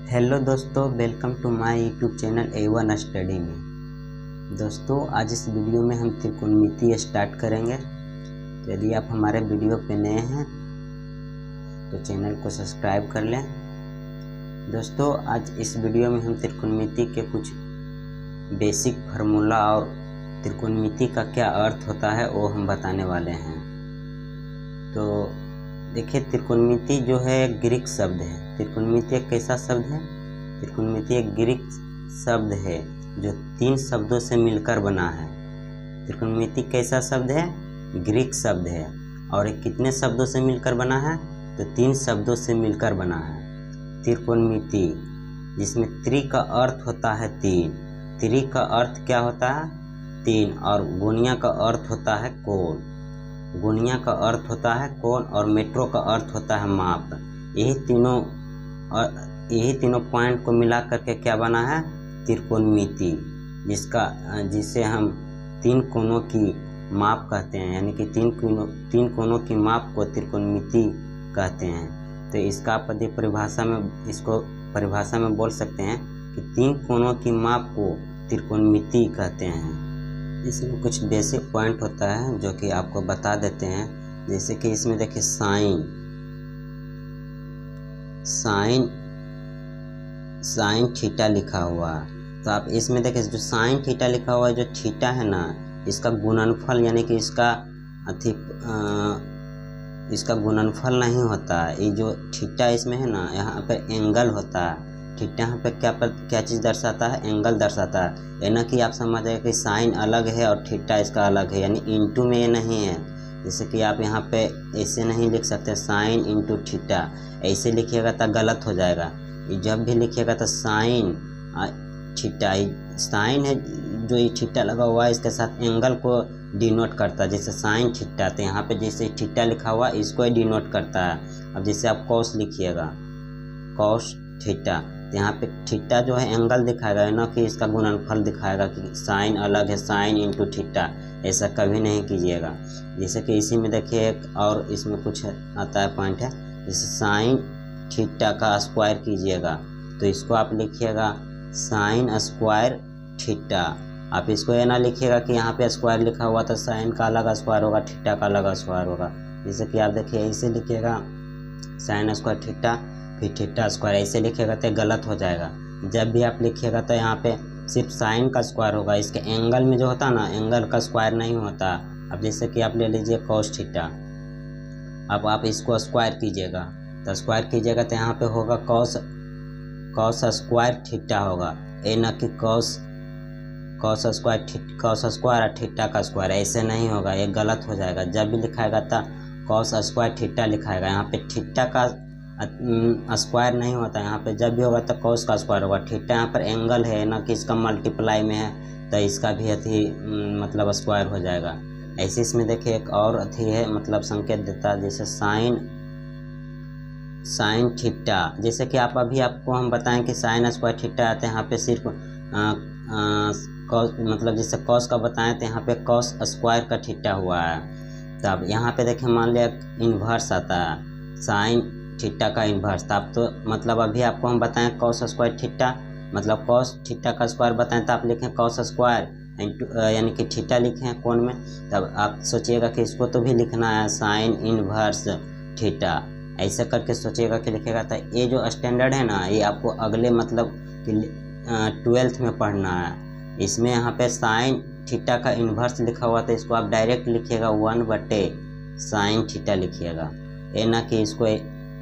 Hello दोस्तों, welcome to my YouTube channel A1 study में। दोस्तों, आज इस वीडियो में हम त्रिकोणमिति स्टार्ट करेंगे। तो यदि आप हमारे वीडियो पे नए हैं तो चैनल को सब्सक्राइब कर लें। दोस्तों, आज इस वीडियो में हम त्रिकोणमिति के कुछ बेसिक फार्मूला और त्रिकोणमिति का क्या अर्थ होता है वो हम बताने वाले हैं। तो देखिए, त्रिकोणमिति जो है एक ग्रीक शब्द है। त्रिकोणमिति एक कैसा शब्द है? त्रिकोणमिति एक ग्रीक शब्द है जो 3 शब्दों से मिलकर बना है। त्रिकोणमिति कैसा शब्द है? ग्रीक शब्द है। और ये कितने शब्दों से मिलकर बना है? तो 3 शब्दों से मिलकर बना है। त्रिकोणमिति, जिसमें त्रि का अर्थ होता है 3। त्रि का अर्थ क्या होता है? 3। और गुणिया का अर्थ होता है कोण। गुणिया का अर्थ होता है कोण और मेट्रो का अर्थ होता है माप। यही तीनों पॉइंट को मिला करके क्या बना है? त्रिकोणमिति, जिसे हम 3 कोणों की माप कहते हैं, यानी कि 3 कोणों की माप को त्रिकोणमिति कहते हैं। तो इसका आप इसको परिभाषा में बोल सकते हैं कि 3 कोणों की माप को त्रिकोणमिति कहते हैं। इसमें कुछ बेसिक पॉइंट होता है जो कि आपको बता देते हैं। जैसे कि इसमें देखिए साइन थीटा लिखा हुआ है। तो आप इसमें देखिए जो साइन थीटा लिखा हुआ है, जो थीटा है ना, इसका गुणनफल यानी कि इसका गुणनफल नहीं होता है। ये जो थीटा इसमें है ना, यहाँ पर एंगल होता है। थीटा यहाँ पे क्या चीज़ दर्शाता है? एंगल दर्शाता है। ये ना कि आप समझ जाए कि साइन अलग है और थीटा इसका अलग है, यानी इंटू में ये नहीं है। जैसे कि आप यहाँ पे ऐसे नहीं लिख सकते साइन इंटू थीटा, ऐसे लिखिएगा तो गलत हो जाएगा। जब भी लिखिएगा तो साइन थीटा, साइन है जो ये थीटा लगा हुआ है, इसके साथ एंगल को डिनोट करता है। जैसे साइन थीटा, तो यहाँ पे जैसे थीटा लिखा हुआ है इसको डिनोट करता है। अब जैसे आप कॉस लिखिएगा, कॉस थीटा, तो यहाँ पे थीटा जो है एंगल दिखाएगा, ना कि इसका गुणनफल दिखाएगा कि साइन अलग है, साइन इंटू थीटा। ऐसा कभी नहीं कीजिएगा। जैसे कि इसी में देखिए एक और इसमें कुछ आता है पॉइंट है, जैसे साइन थीटा का स्क्वायर कीजिएगा, तो इसको आप लिखिएगा साइन स्क्वायर थीटा। आप इसको ये ना लिखिएगा कि यहाँ पे स्क्वायर लिखा हुआ तो साइन का अलग स्क्वायर होगा, थीटा का अलग स्क्वायर होगा। जैसे कि आप देखिए ऐसे लिखिएगा साइन स्क्वायर थीटा, फिर थीटा स्क्वायर, ऐसे लिखिएगा तो गलत हो जाएगा। जब भी आप लिखिएगा तो यहाँ पे सिर्फ साइन का स्क्वायर होगा, इसके एंगल में जो होता है ना, एंगल का स्क्वायर नहीं होता। अब जैसे कि आप ले लीजिए कॉस थीटा, अब आप इसको स्क्वायर कीजिएगा, तो स्क्वायर कीजिएगा तो यहाँ पे होगा कॉस स्क्वायर थीटा होगा, ए ना कि कॉस स्क्वायर और थीटा का स्क्वायर, ऐसे नहीं होगा, ये गलत हो जाएगा। जब भी लिखाएगा तो कॉस स्क्वायर थीटा लिखाएगा। यहाँ पे थीटा का स्क्वायर नहीं होता, यहाँ पे जब भी होगा तो कॉस का स्क्वायर होगा। थीटा यहाँ पर एंगल है, ना कि इसका मल्टीप्लाई में है, तो इसका भी मतलब स्क्वायर हो जाएगा। ऐसे इसमें देखिए एक और है, मतलब संकेत देता है, जैसे साइन थीटा। जैसे कि आपको हम बताएं कि साइन स्क्वायर थीटा आते हैं, यहाँ पे सिर्फ मतलब जैसे कॉस का बताएं तो यहाँ पे कॉस स्क्वायर का थीटा हुआ है। तब यहाँ पे देखिए मान लिया इन्वर्स आता है, साइन थीटा का इन्वर्स। तब तो मतलब अभी आपको हम बताएं कॉस स्क्वायर थीटा, मतलब कॉस थीटा का स्क्वायर बताएं तो आप लिखें कॉस स्क्वायर यानी कि थीटा लिखें कोण में। तब आप सोचिएगा कि इसको तो भी लिखना है साइन इन्वर्स थीटा, ऐसे करके सोचिएगा कि लिखेगा। तो ये जो स्टैंडर्ड है ना, ये आपको अगले मतलब कि 12th में पढ़ना है। इसमें यहाँ पे साइन थीटा का इन्वर्स लिखा हुआ, तो इसको आप डायरेक्ट लिखिएगा 1/साइन थीटा लिखिएगा, ये ना कि इसको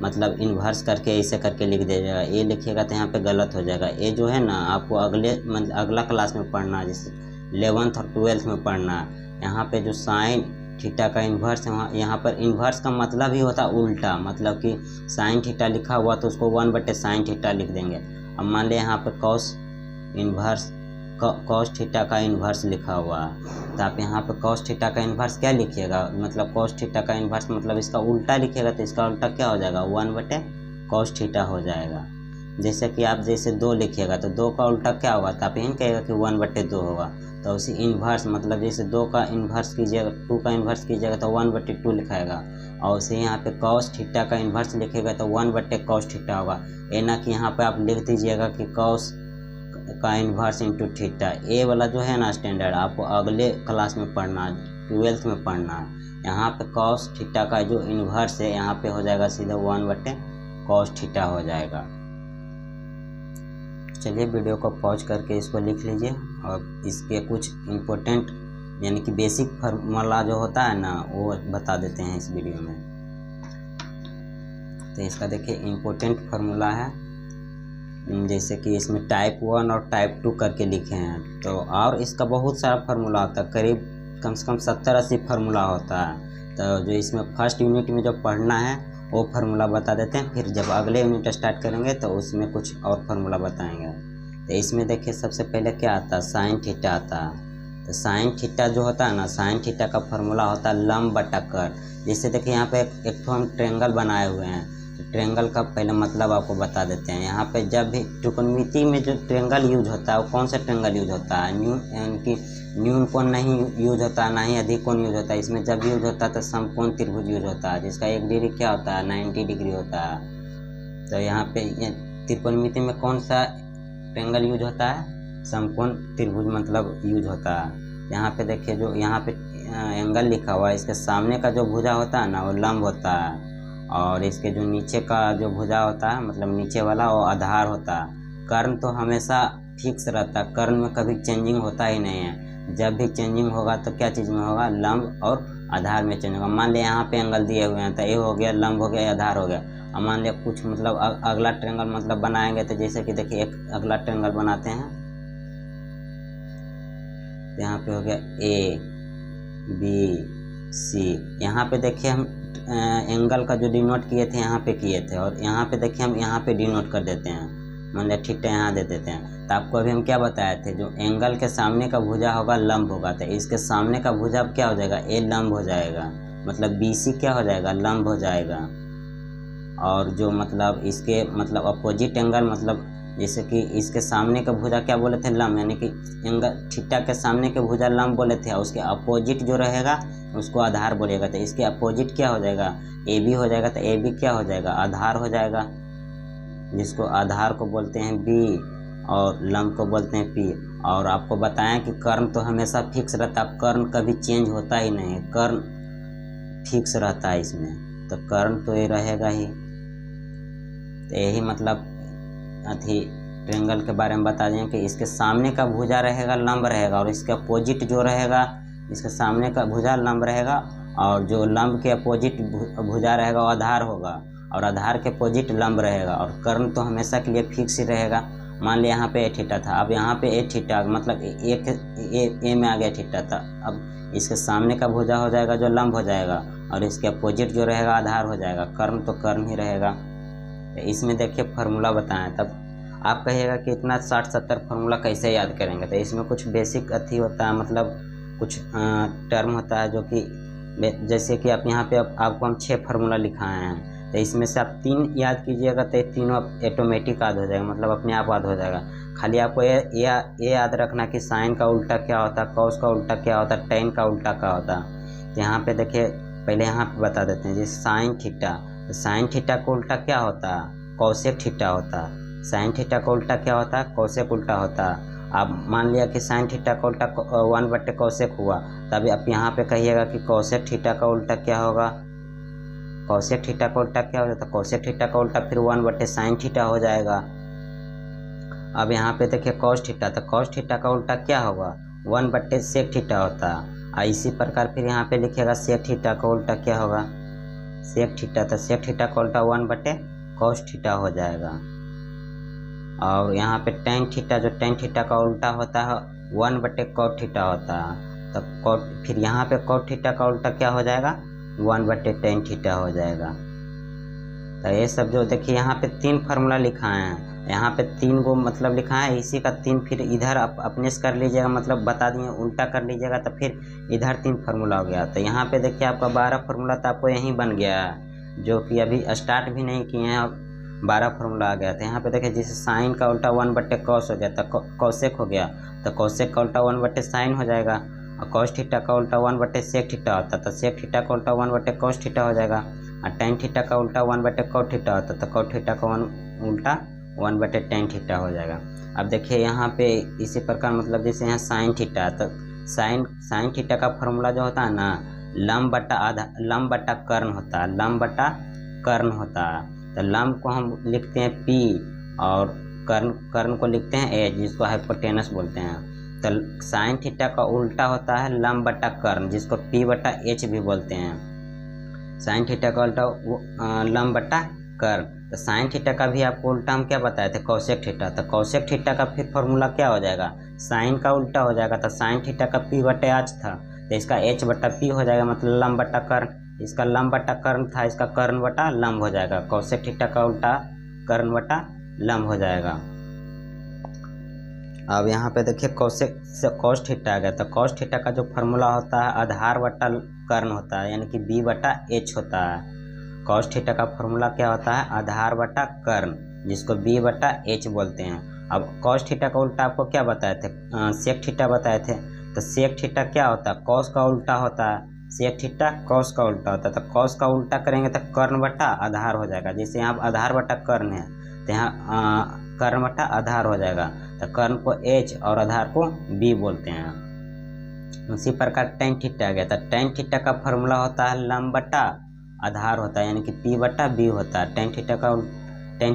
मतलब इन्वर्स करके ऐसे करके लिख दीजिएगा। ये लिखिएगा तो यहाँ पे गलत हो जाएगा। ये जो है ना आपको अगला क्लास में पढ़ना है, जैसे 11th और 12th में पढ़ना है। यहाँ पे जो साइन थीटा का इन्वर्स है, यहाँ पर इन्वर्स का मतलब ही होता है उल्टा, मतलब कि साइन थीटा लिखा हुआ तो उसको 1/साइन थीटा लिख देंगे। अब मान लिया यहाँ पर कॉस थीटा का इन्वर्स लिखा हुआ है, तो आप यहाँ पे कॉस थीटा का इन्वर्स क्या लिखिएगा, मतलब कॉस थीटा का इन्वर्स मतलब इसका उल्टा लिखिएगा, तो इसका उल्टा क्या हो जाएगा? 1/कॉस थीटा हो जाएगा। जैसे कि आप जैसे 2 लिखिएगा तो 2 का उल्टा क्या होगा, तो आप यही कहेगा कि 1/2 होगा। तो उसी इन्वर्स मतलब जैसे 2 का इन्वर्स कीजिएगा, 2 का इन्वर्स कीजिएगा तो 1/2 लिखाएगा। और उसे यहाँ पे cos थीटा का इन्वर्स लिखिएगा तो 1/cos थीटा होगा। ये ना कि यहाँ पे आप लिख दीजिएगा कि cos का इन्वर्स इंटू थीटा। ये वाला जो है ना स्टैंडर्ड आपको अगले क्लास में पढ़ना, 12th में पढ़ना। यहाँ पे cos थीटा का जो इन्वर्स है यहाँ पे हो जाएगा सीधा 1/cos थीटा हो जाएगा। चलिए वीडियो को पॉज करके इसको लिख लीजिए और इसके कुछ इम्पोर्टेंट यानी कि बेसिक फार्मूला जो होता है ना वो बता देते हैं इस वीडियो में। तो इसका देखिए इम्पोर्टेंट फार्मूला है, जैसे कि इसमें टाइप 1 और टाइप 2 करके लिखे हैं। तो और इसका बहुत सारा फार्मूला होता है, करीब कम से कम 70-80 फार्मूला होता है। तो जो इसमें फर्स्ट यूनिट में जो पढ़ना है वो फार्मूला बता देते हैं, फिर जब अगले यूनिट स्टार्ट करेंगे तो उसमें कुछ और फार्मूला बताएंगे। तो इसमें देखिए सबसे पहले क्या आता है, साइन थीटा आता है। तो साइन थीटा जो होता है ना, साइन थीटा का फार्मूला होता है लंब बटा कर। जैसे देखिए यहाँ पे एक तो हम ट्रायंगल बनाए हुए हैं, तो ट्रायंगल का पहले मतलब आपको बता देते हैं। यहाँ पे जब भी त्रिकोणमिति में जो ट्रायंगल यूज होता है वो कौन सा ट्रायंगल यूज होता है, यानी कि न्यून कोण नहीं यूज होता है, ना ही अधिक कोण यूज होता है। इसमें जब यूज होता है तो समकोण त्रिभुज यूज होता है, जिसका 1 डिग्री क्या होता है, 90 डिग्री होता है। तो यहाँ पे त्रिकोणमिति में कौन सा ट्रायंगल यूज होता है, समकोण त्रिभुज मतलब यूज होता है। यहाँ पे देखिए जो यहाँ पे एंगल लिखा हुआ है, इसके सामने का जो भुजा होता है ना वो लंब होता है, और इसके जो नीचे का जो भुजा होता है मतलब नीचे वाला वो आधार होता है। कर्ण तो हमेशा फिक्स रहता है, कर्ण में कभी चेंजिंग होता ही नहीं है। जब भी चेंजिंग होगा तो क्या चीज़ में होगा, लंब और आधार में चेंज होगा। मान लिया यहाँ पे एंगल दिए हुए हैं तो ये हो गया लंब हो गया, आधार हो गया। अब मान लिया कुछ मतलब अगला ट्रायंगल मतलब बनाएंगे, तो जैसे कि देखिए एक अगला ट्रायंगल बनाते हैं। तो यहाँ पे हो गया A B C। यहाँ पे देखिए हम एंगल का जो डिनोट किए थे यहाँ पे किए थे, और यहाँ पे देखिए हम यहाँ पे डिनोट कर देते हैं, मान लिया थीटा यहाँ दे देते हैं। तो आपको अभी हम क्या बताए थे, जो एंगल के सामने का भुजा होगा लंब होगा, तो इसके सामने का भुजा अब क्या हो जाएगा, ए लंब हो जाएगा, मतलब BC क्या हो जाएगा, लंब हो जाएगा। और जो मतलब इसके मतलब अपोजिट एंगल मतलब जैसे कि इसके सामने का भुजा क्या बोले थे, लंब, यानी कि एंगल थीटा के सामने के भुजा लंब बोले थे, और उसके अपोजिट जो रहेगा उसको आधार बोलेगा। तो इसके अपोजिट क्या हो जाएगा, AB हो जाएगा। तो AB क्या हो जाएगा, आधार हो जाएगा, जिसको आधार को बोलते हैं B और लंब को बोलते हैं P। और आपको बताएं कि कर्ण तो हमेशा फिक्स रहता है, कर्ण कभी चेंज होता ही नहीं है, कर्ण फिक्स रहता है इसमें, तो कर्ण तो ये रहेगा ही। तो यही मतलब अथी ट्रायंगल के बारे में बता दें कि इसके सामने का भुजा रहेगा लंब रहेगा, और इसके अपोजिट जो रहेगा, इसके सामने का भुजा लंब रहेगा और जो लंब के अपोजिट भुजा रहेगा वो आधार होगा, और आधार के अपोजिट लंब रहेगा। और कर्ण तो हमेशा के लिए फिक्स ही रहेगा। मान लिया यहाँ पे ए थीटा था, अब यहाँ पे ए थीटा मतलब ए में आ गया थीटा था, अब इसके सामने का भुजा हो जाएगा जो लंब हो जाएगा, और इसके अपोजिट जो रहेगा आधार हो जाएगा। कर्ण तो कर्ण ही रहेगा। इसमें देखिए फार्मूला बताएं, तब आप कहिएगा कि इतना 60-70 फार्मूला कैसे याद करेंगे। तो इसमें कुछ बेसिक अथी होता है, मतलब कुछ टर्म होता है जो कि जैसे कि आप यहाँ पे आपको हम 6 फार्मूला लिखाए हैं, तो इसमें से आप 3 याद कीजिएगा तो 3 ऑटोमेटिक याद हो जाएगा, मतलब अपने आप याद हो जाएगा। खाली आपको ये याद रखना कि साइन का उल्टा क्या होता है, कॉस का उल्टा क्या होता है, टेन का उल्टा क्या होता है। यहाँ पे देखिए पहले यहाँ पे बता देते हैं, जैसे साइन थीटा, तो साइन थीटा का उल्टा क्या होता है, कॉसेक थीटा होता है। साइन थीटा का उल्टा क्या होता है, कॉसेक उल्टा होता है। आप मान लिया कि साइन थीटा का उल्टा 1/cosec हुआ, तभी आप यहाँ पे कहिएगा कि कॉसेक थीटा का उल्टा क्या होगा, कॉसेक थीटा का उल्टा क्या हो जाता है, कॉसेक थीटा का उल्टा फिर 1/sin थीटा हो जाएगा। अब यहाँ पे देखिए कॉस थीटा, तो कॉस थीटा का उल्टा क्या होगा, 1/sec थीटा होता है। इसी प्रकार फिर यहाँ पे लिखिएगा सेक थीटा का उल्टा क्या होगा, सेक थीटा, तो सेक थीटा का उल्टा 1/cos थीटा हो जाएगा। और यहाँ पे टेन थीटा, जो टेन थीटा का उल्टा होता है 1/cot थीटा होता है, तो cot, फिर यहाँ पे cot थीटा का उल्टा क्या हो जाएगा, 1/tan थीटा हो जाएगा। तो ये सब जो देखिए यहाँ पे 3 फार्मूला लिखा है, यहाँ पे 3 गो मतलब लिखा है, इसी का 3 फिर इधर अपने से कर लीजिएगा, मतलब बता दिए उल्टा कर लीजिएगा, तो फिर इधर 3 फार्मूला हो गया। तो यहाँ पे देखिए आपका 12 फार्मूला तो आपको यहीं बन गया है, जो कि अभी स्टार्ट भी नहीं किए हैं, 12 फार्मूला आ गया। तो यहाँ पे देखिए जैसे साइन का उल्टा 1/cos हो जाता, कौसेक हो गया तो कौसेक का उल्टा 1/sin हो जाएगा, और cos थीटा का उल्टा 1/sec थीटा होता तो sec थीटा का उल्टा 1/cos थीटा हो जाएगा, और tan थीटा का उल्टा 1/cot थीटा होता तो cot थीटा का उल्टा 1/tan थीटा हो जाएगा। अब देखिए यहाँ पे इसी प्रकार मतलब जैसे यहाँ साइन थीटा, तो साइन थीटा का फॉर्मूला जो होता है ना लंब बटा कर्ण होता है, लंब बटा कर्ण होता है। तो लंब को हम लिखते हैं P और कर्ण को लिखते हैं H, जिसको हाइपोटेनस बोलते हैं। तो साइन थीटा का उल्टा होता है लंब बटा कर्ण, जिसको P/H भी बोलते हैं। साइन थीटा का उल्टा लंब बटा कर्ण। तो साइन थीटा का भी आपको उल्टा हम क्या बताए थे, कौसेक थीटा। तो कौसेक थीटा का फिर फॉर्मूला क्या हो जाएगा, साइन का उल्टा हो जाएगा। तो साइन थीटा का P/H था तो इसका H/P हो जाएगा, मतलब लंब बटा कर्ण। इसका लंब बटा कर्ण था, इसका कर्ण बटा लंब हो जाएगा। कौसेक थीटा का उल्टा कर्ण बटा लंब हो जाएगा। अब यहाँ पे देखिए cos थीटा आ गया। तो cos थीटा का जो फॉर्मूला होता है आधार बटा कर्ण होता है, यानी कि B/H होता है। cos थीटा का फॉर्मूला क्या होता है, आधार बटा कर्ण, जिसको B/H बोलते हैं। अब cos थीटा का उल्टा आपको क्या बताए थे, sec थीटा बताए थे। तो sec थीटा क्या होता है, cos का उल्टा होता है, sec थीटा cos का उल्टा होता है। तो cos का उल्टा करेंगे तो कर्ण बटा आधार हो जाएगा। जैसे यहाँ आधार बटा कर्ण है तो यहाँ कर्ण बटा आधार हो जाएगा। तो कर्ण को H और आधार को B बोलते हैं। उसी प्रकार tan थीटा आ गया। तो tan थीटा का फॉर्मूला होता है लंब बटा आधार होता है, यानी कि P/B होता है। tan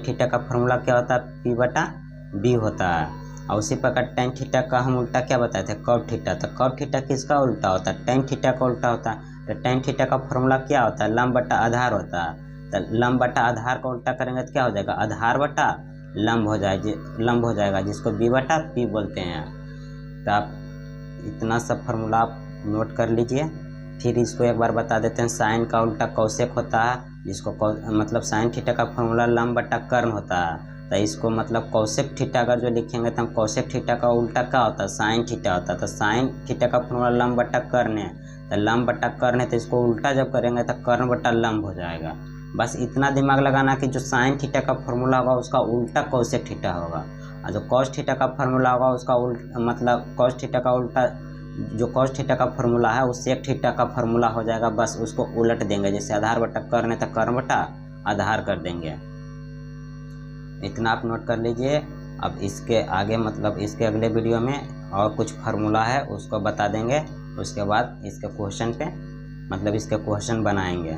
थीटा का फॉर्मूला क्या होता है, P/B होता है। और उसी प्रकार tan थीटा का हम उल्टा क्या बताए थे, cot थीटा। तो cot थीटा किसका उल्टा होता है, tan थीटा का उल्टा होता है। तो tan थीटा का फॉर्मूला क्या होता है, लंब बटा आधार होता है। तो लंब बटा आधार का उल्टा करेंगे तो क्या हो जाएगा, आधार बटा लंब हो जाएगा, जिसको B/P बोलते हैं। तो आप इतना सब फॉर्मूला आप नोट कर लीजिए। फिर इसको एक बार बता देते हैं। साइन का उल्टा कौसेक होता है, जिसको मतलब साइन थीटा का फॉर्मूला लंब बटा कर्ण होता है। तो इसको मतलब कौसेक थीटा अगर जो लिखेंगे तो हम कौसेक थीटा का उल्टा क्या होता है, साइन थीटा होता है। तो साइन थीटा का फॉर्मूला लंब बटा कर्ण है। तो लंब बटा कर्ण है तो इसको उल्टा जब करेंगे तो कर्ण बटा लंब हो जाएगा। बस इतना दिमाग लगाना कि जो साइन थीटा का फॉर्मूला होगा उसका उल्टा कौसेक थीटा होगा, और जो कॉस थीटा का फॉर्मूला होगा उसका मतलब कॉस थीटा का उल्टा जो कॉस थीटा का फॉर्मूला है वो सेक थीटा का फॉर्मूला हो जाएगा। बस उसको उलट देंगे, जैसे आधार बटा कर्ण है तो कर्ण बटा आधार कर देंगे। इतना आप नोट कर लीजिए। अब इसके आगे मतलब इसके अगले वीडियो में और कुछ फार्मूला है उसको बता देंगे। उसके बाद इसके क्वेश्चन पे मतलब इसके क्वेश्चन बनाएंगे।